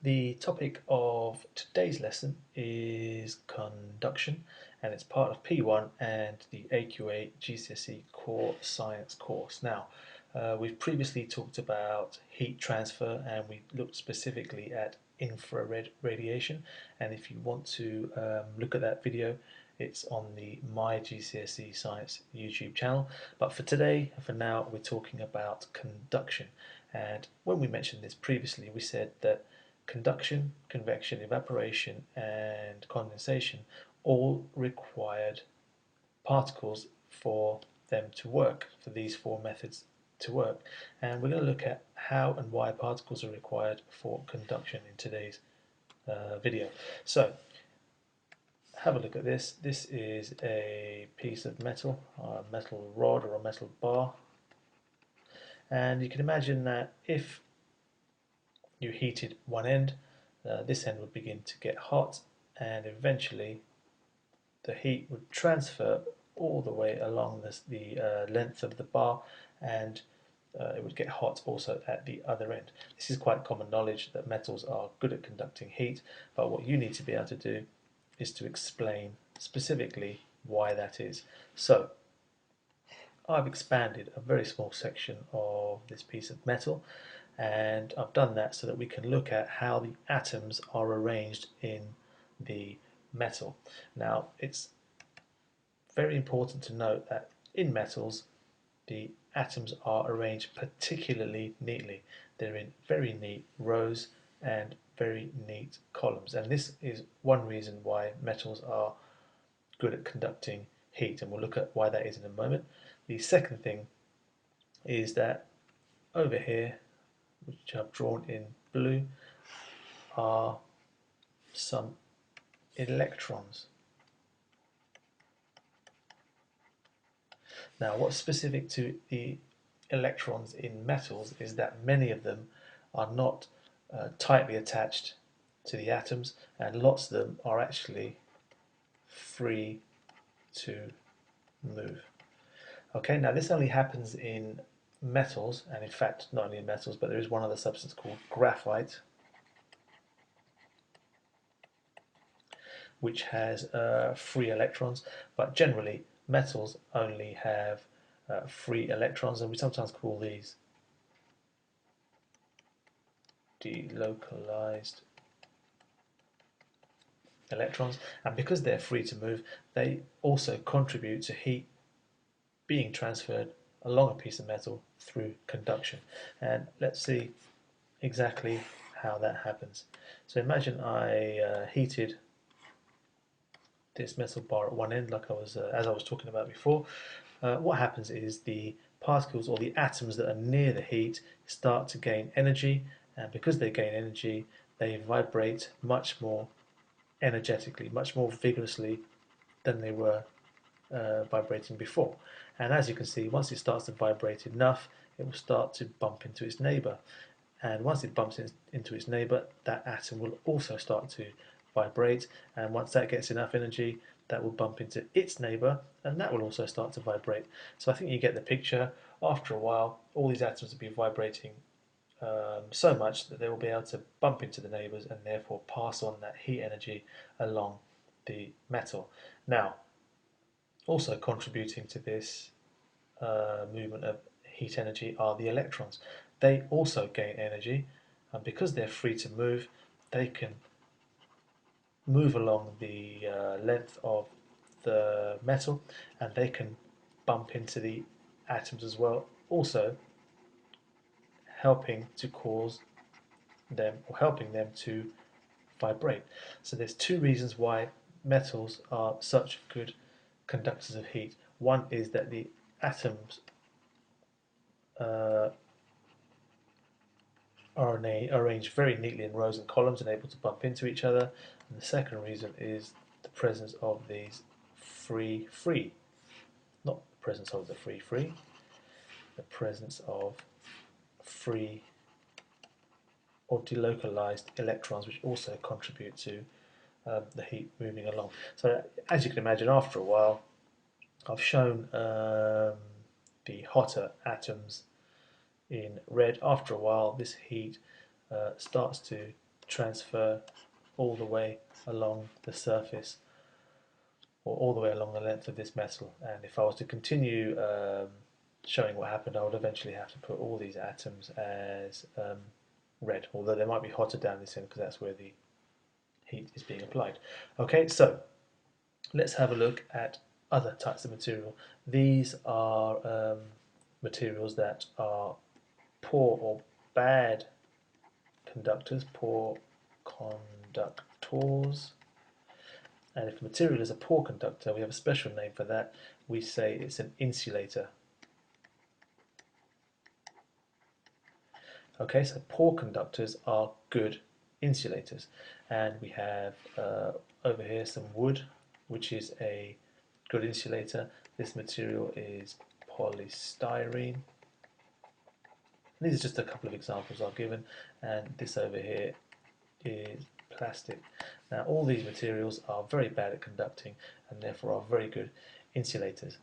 The topic of today's lesson is conduction, and it's part of P1 and the AQA GCSE Core Science course. Now, we've previously talked about heat transfer and we looked specifically at infrared radiation, and if you want to look at that video, it's on the My GCSE Science YouTube channel. But for today, for now, we're talking about conduction. And when we mentioned this previously, we said that conduction, convection, evaporation, and condensation all required particles for them to work, for these four methods to work. And we're going to look at how and why particles are required for conduction in today's video. So, have a look at this. This is a piece of metal, a metal rod or a metal bar. And you can imagine that if you heated one end, this end would begin to get hot, and eventually the heat would transfer all the way along the length of the bar, and it would get hot also at the other end. This is quite common knowledge that metals are good at conducting heat, but what you need to be able to do is to explain specifically why that is. So I've expanded a very small section of this piece of metal, and I've done that so that we can look at how the atoms are arranged in the metal. Now, it's very important to note that in metals the atoms are arranged particularly neatly. They're in very neat rows and very neat columns, and this is one reason why metals are good at conducting heat, and we'll look at why that is in a moment. The second thing is that over here, which I've drawn in blue, are some electrons. Now, what's specific to the electrons in metals is that many of them are not tightly attached to the atoms, and lots of them are actually free to move. Okay, now this only happens in metals, and in fact not only in metals, but there is one other substance called graphite, which has free electrons, but generally metals only have free electrons, and we sometimes call these delocalized electrons, and because they're free to move, they also contribute to heat being transferred along a piece of metal through conduction. And let's see exactly how that happens. So imagine I heated this metal bar at one end, like as I was talking about before. What happens is the particles or the atoms that are near the heat start to gain energy, and because they gain energy, they vibrate much more energetically, much more vigorously than they were vibrating before. And as you can see, once it starts to vibrate enough, it will start to bump into its neighbour. And once it bumps into its neighbour, that atom will also start to vibrate. And once that gets enough energy, that will bump into its neighbour, and that will also start to vibrate. So I think you get the picture. After a while, all these atoms will be vibrating so much that they will be able to bump into the neighbours and therefore pass on that heat energy along the metal. Now, also contributing to this movement of heat energy are the electrons. They also gain energy, and because they're free to move, they can move along the length of the metal, and they can bump into the atoms as well, also helping to cause them or helping them to vibrate. So there's two reasons why metals are such good conductors of heat. One is that the atoms are arranged very neatly in rows and columns and able to bump into each other. And the second reason is the presence of these free, not the presence of the free, the presence of free or delocalized electrons, which also contribute to the heat moving along. So as you can imagine, after a while, I've shown the hotter atoms in red. After a while, this heat starts to transfer all the way along the surface, or all the way along the length of this metal. And if I was to continue showing what happened, I would eventually have to put all these atoms as red, although they might be hotter down this end because that's where the heat is being applied. Okay, so let's have a look at other types of material. These are materials that are poor or bad conductors, poor conductors. And if a material is a poor conductor, we have a special name for that. We say it's an insulator. Okay, so poor conductors are good insulators. And we have over here some wood, which is a good insulator. This material is polystyrene. These are just a couple of examples I've given, and this over here is plastic. Now all these materials are very bad at conducting and therefore are very good insulators.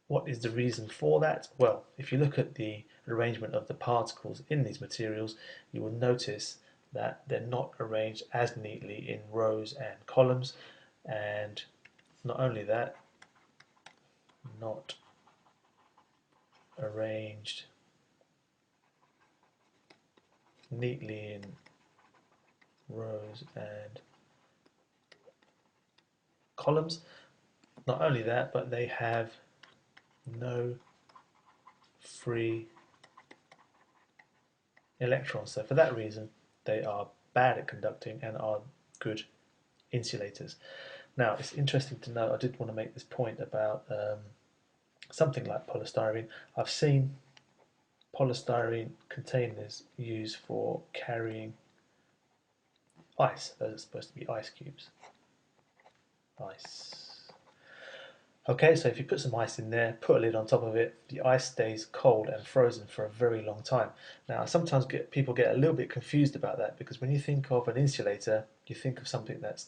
What is the reason for that? Well, if you look at the arrangement of the particles in these materials, you will notice that they're not arranged as neatly in rows and columns, and not only that, not arranged neatly in rows and columns. Not only that, but they have no free electrons. So for that reason, they are bad at conducting and are good insulators. Now, it's interesting to know, I did want to make this point about something like polystyrene. I've seen polystyrene containers used for carrying ice. Those are supposed to be ice cubes. Ice. Okay, so if you put some ice in there, put a lid on top of it, the ice stays cold and frozen for a very long time. Now, sometimes people get a little bit confused about that, because when you think of an insulator, you think of something that's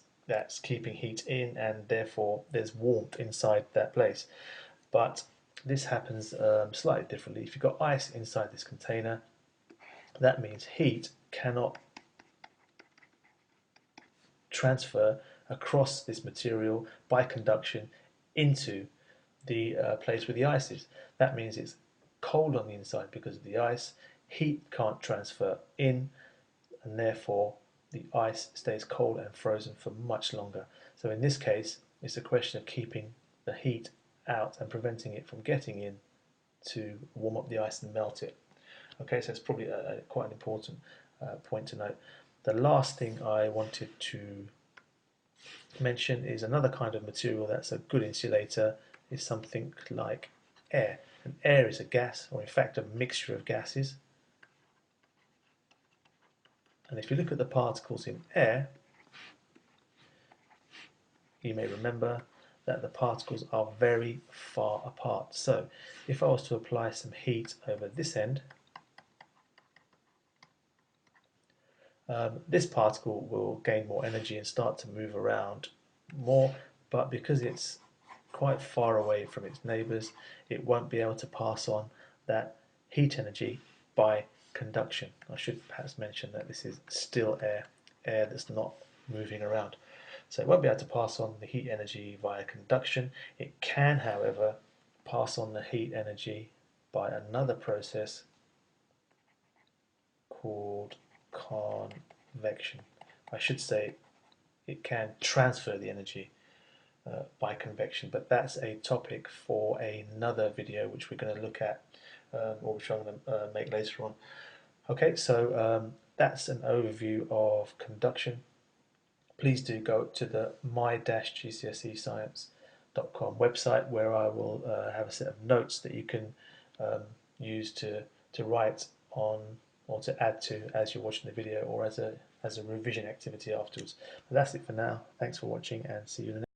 keeping heat in, and therefore there's warmth inside that place. But this happens slightly differently. If you've got ice inside this container, that means heat cannot transfer across this material by conduction into the place where the ice is. That means it's cold on the inside because of the ice. Heat can't transfer in, and therefore the ice stays cold and frozen for much longer. So in this case, it's a question of keeping the heat out and preventing it from getting in to warm up the ice and melt it. Okay, so it's probably quite an important point to note. The last thing I wanted to mention is another kind of material that's a good insulator is something like air. And air is a gas, or in fact a mixture of gases. And if you look at the particles in air, you may remember that the particles are very far apart. So if I was to apply some heat over this end, this particle will gain more energy and start to move around more, but because it's quite far away from its neighbours, it won't be able to pass on that heat energy by conduction. I should perhaps mention that this is still air, air that's not moving around. So it won't be able to pass on the heat energy via conduction. It can, however, pass on the heat energy by another process called convection. I should say it can transfer the energy by convection, but that's a topic for another video which we're going to look at, or which I'm going to make later on. Okay, so that's an overview of conduction. Please do go to the my-gcsescience.com website, where I will have a set of notes that you can use to write on or to add to as you're watching the video, or as a revision activity afterwards. But that's it for now. Thanks for watching, and see you in the next